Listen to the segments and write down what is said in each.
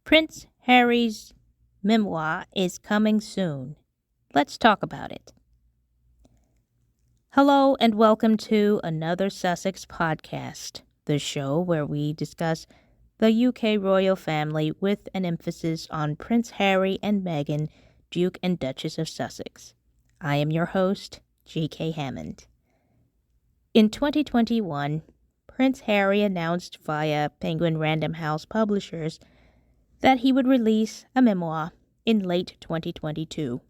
Prince Harry's memoir is coming soon. Let's talk about it. Hello and welcome to another Sussex podcast, the show where we discuss the UK royal family with an emphasis on Prince Harry and Meghan, Duke and Duchess of Sussex. I am your host, G.K. Hammond. In 2021, Prince Harry announced via Penguin RandomHouse publishers that he would release a memoir in late 2022.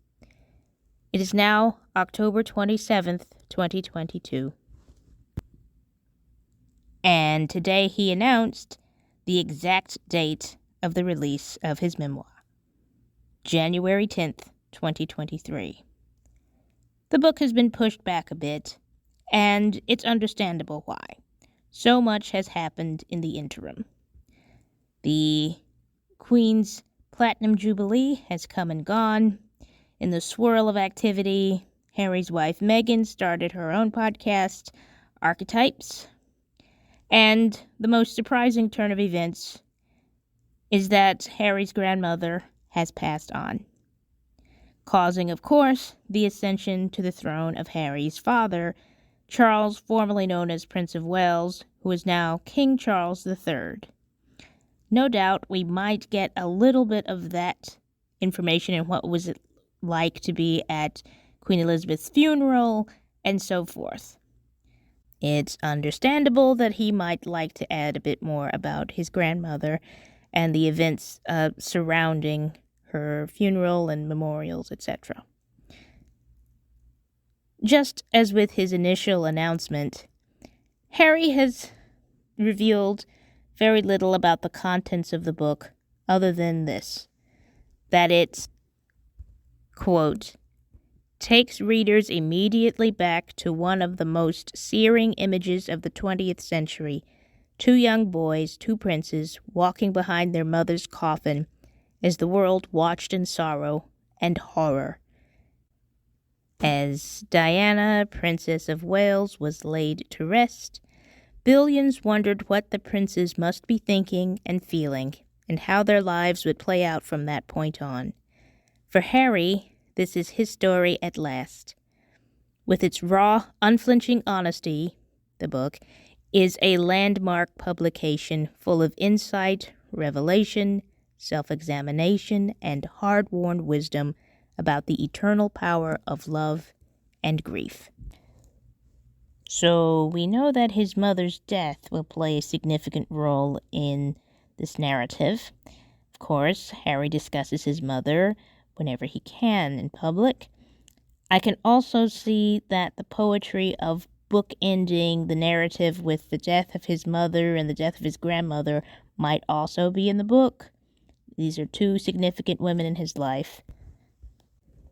It is now October 27th, 2022. And today he announced the exact date of the release of his memoir, January 10th, 2023. The book has been pushed back a bit, and it's understandable why. So much has happened in the interim. The Queen's Platinum Jubilee has come and gone. In the swirl of activity, Harry's wife Meghan started her own podcast, Archetypes. And the most surprising turn of events is that Harry's grandmother has passed on, causing, of course, the ascension to the throne of Harry's father, Charles, formerly known as Prince of Wales, who is now King Charles III. No doubt we might get a little bit of that information and what was it like to be at Queen Elizabeth's funeral and so forth. It's understandable that he might like to add a bit more about his grandmother and the events surrounding her funeral and memorials, etc. Just as with his initial announcement, Harry has revealed very little about the contents of the book other than this, that it, quote, takes readers immediately back to one of the most searing images of the 20th century, two young boys, two princes, walking behind their mother's coffin as the world watched in sorrow and horror. As Diana, Princess of Wales, was laid to rest, billions wondered what the princes must be thinking and feeling, and how their lives would play out from that point on. For Harry, this is his story at last. With its raw, unflinching honesty, the book is a landmark publication full of insight, revelation, self-examination, and hard-won wisdom about the eternal power of love and grief. So we know that his mother's death will play a significant role in this narrative. Of course, Harry discusses his mother whenever he can in public. I can also see that the poetry of bookending the narrative with the death of his mother and the death of his grandmother might also be in the book. These are two significant women in his life.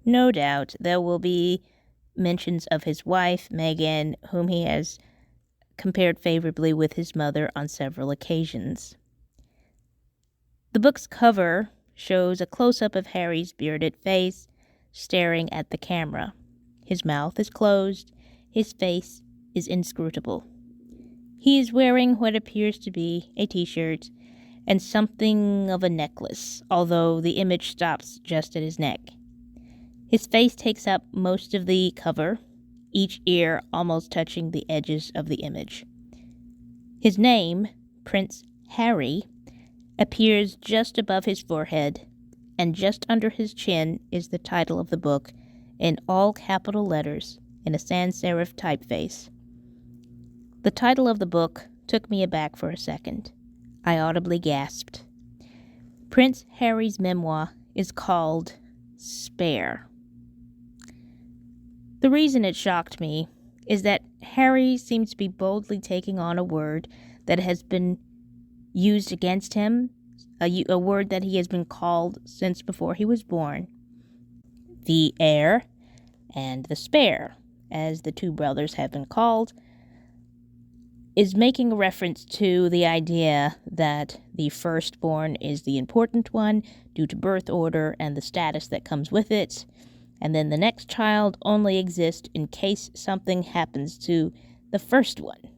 No doubt there will be mentions of his wife, Meghan, whom he has compared favorably with his mother on several occasions. The book's cover shows a close-up of Harry's bearded face staring at the camera. His mouth is closed, his face is inscrutable. He is wearing what appears to be a t-shirt and something of a necklace, although the image stops just at his neck. His face takes up most of the cover, each ear almost touching the edges of the image. His name, Prince Harry, appears just above his forehead, and just under his chin is the title of the book in all capital letters in a sans serif typeface. The title of the book took me aback for a second. I audibly gasped. Prince Harry's memoir is called Spare. The reason it shocked me is that Harry seems to be boldly taking on a word that has been used against him, a word that he has been called since before he was born. The heir and the spare, as the two brothers have been called, is making a reference to the idea that the firstborn is the important one due to birth order and the status that comes with it, and then the next child only exists in case something happens to the first one.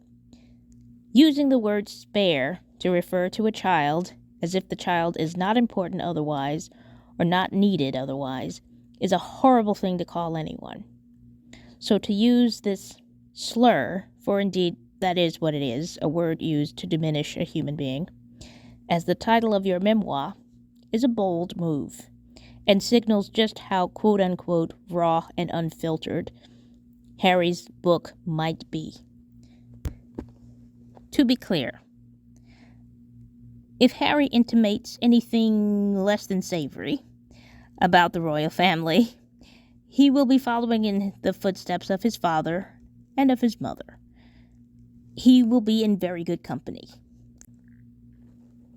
Using the word spare to refer to a child as if the child is not important otherwise or not needed otherwise is a horrible thing to call anyone. So to use this slur, for indeed that is what it is, a word used to diminish a human being, as the title of your memoir is a bold move and signals just how quote-unquote raw and unfiltered Harry's book might be. To be clear, if Harry intimates anything less than savory about the royal family, he will be following in the footsteps of his father and of his mother. He will be in very good company.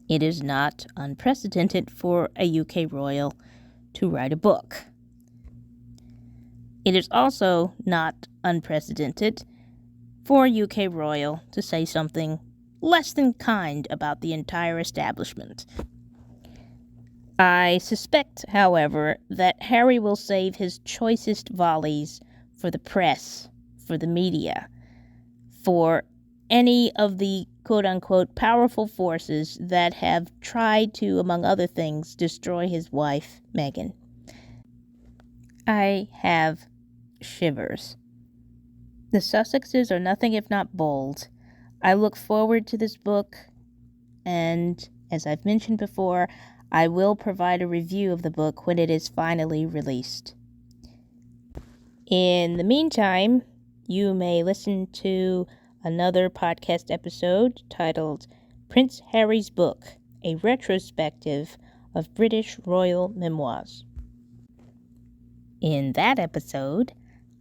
It is not unprecedented for a UK royal to write a book. It is also not unprecedented for a UK royal to say something less than kind about the entire establishment. I suspect, however, that Harry will save his choicest volleys for the press, for the media, for any of the quote-unquote powerful forces that have tried to, among other things, destroy his wife, Meghan. I have shivers. The Sussexes are nothing if not bold. I look forward to this book, and as I've mentioned before, I will provide a review of the book when it is finally released. In the meantime, you may listen to another podcast episode titled Prince Harry's Book, a retrospective of British royal memoirs. In that episode,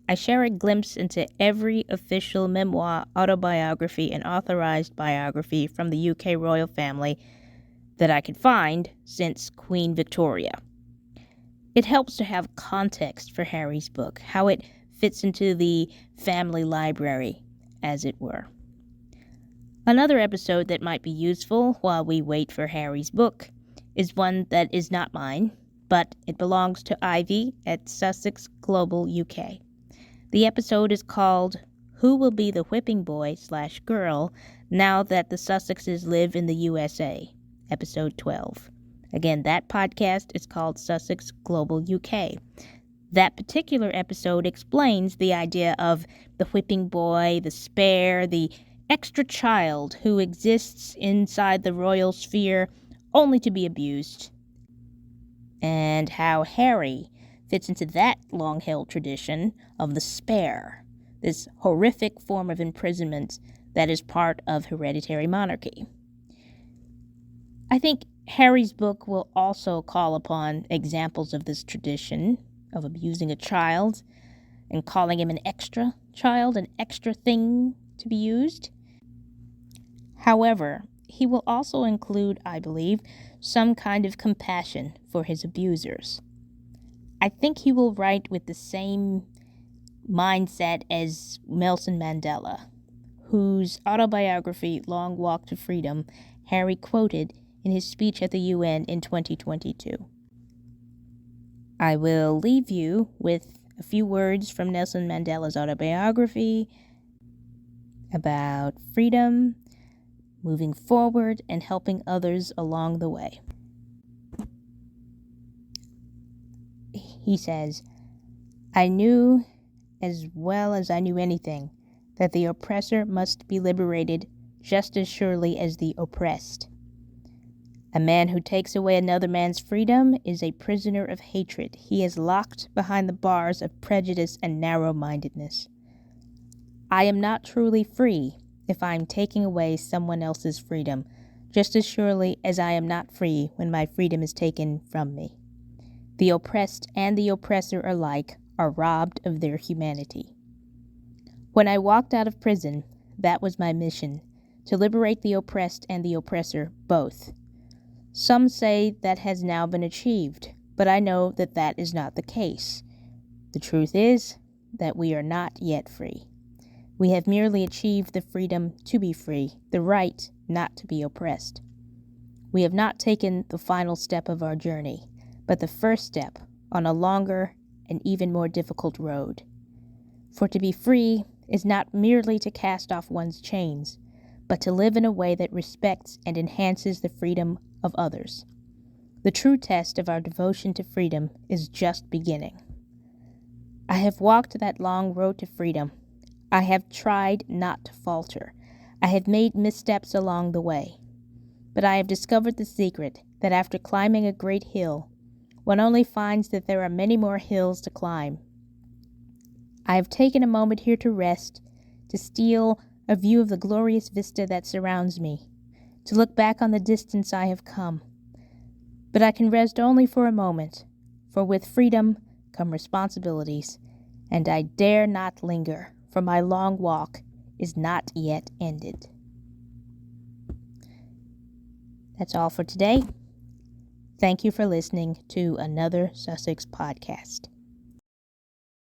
I share a glimpse into every official memoir, autobiography, and authorized biography from the UK royal family that I could find since Queen Victoria. It helps to have context for Harry's book, how it fits into the family library, as it were. Another episode that might be useful while we wait for Harry's book is one that is not mine, but it belongs to Ivy at Sussex Global UK. The episode is called Who Will Be the Whipping Boy/Girl Now That the Sussexes Live in the USA? Episode 12. Again, that podcast is called Sussex Global UK. That particular episode explains the idea of the whipping boy, the spare, the extra child who exists inside the royal sphere only to be abused, and how Harry fits into that long-held tradition of the spare, this horrific form of imprisonment that is part of hereditary monarchy. I think Harry's book will also call upon examples of this tradition of abusing a child and calling him an extra child, an extra thing to be used. However, he will also include, I believe, some kind of compassion for his abusers. I think he will write with the same mindset as Nelson Mandela, whose autobiography, Long Walk to Freedom, Harry quoted in his speech at the UN in 2022. I will leave you with a few words from Nelson Mandela's autobiography about freedom, moving forward, and helping others along the way. He says, "I knew, as well as I knew anything, that the oppressor must be liberated just as surely as the oppressed. A man who takes away another man's freedom is a prisoner of hatred. He is locked behind the bars of prejudice and narrow-mindedness. I am not truly free if I am taking away someone else's freedom, just as surely as I am not free when my freedom is taken from me. The oppressed and the oppressor alike are robbed of their humanity. When I walked out of prison, that was my mission, to liberate the oppressed and the oppressor both. Some say that has now been achieved, but I know that that is not the case. The truth is that we are not yet free. We have merely achieved the freedom to be free, the right not to be oppressed. We have not taken the final step of our journey, but the first step on a longer and even more difficult road. For to be free is not merely to cast off one's chains, but to live in a way that respects and enhances the freedom of others. The true test of our devotion to freedom is just beginning. I have walked that long road to freedom. I have tried not to falter. I have made missteps along the way. But I have discovered the secret that after climbing a great hill, one only finds that there are many more hills to climb. I have taken a moment here to rest, to steal a view of the glorious vista that surrounds me, to look back on the distance I have come. But I can rest only for a moment, for with freedom come responsibilities, and I dare not linger, for my long walk is not yet ended. That's all for today. Thank you for listening to another Sussex podcast.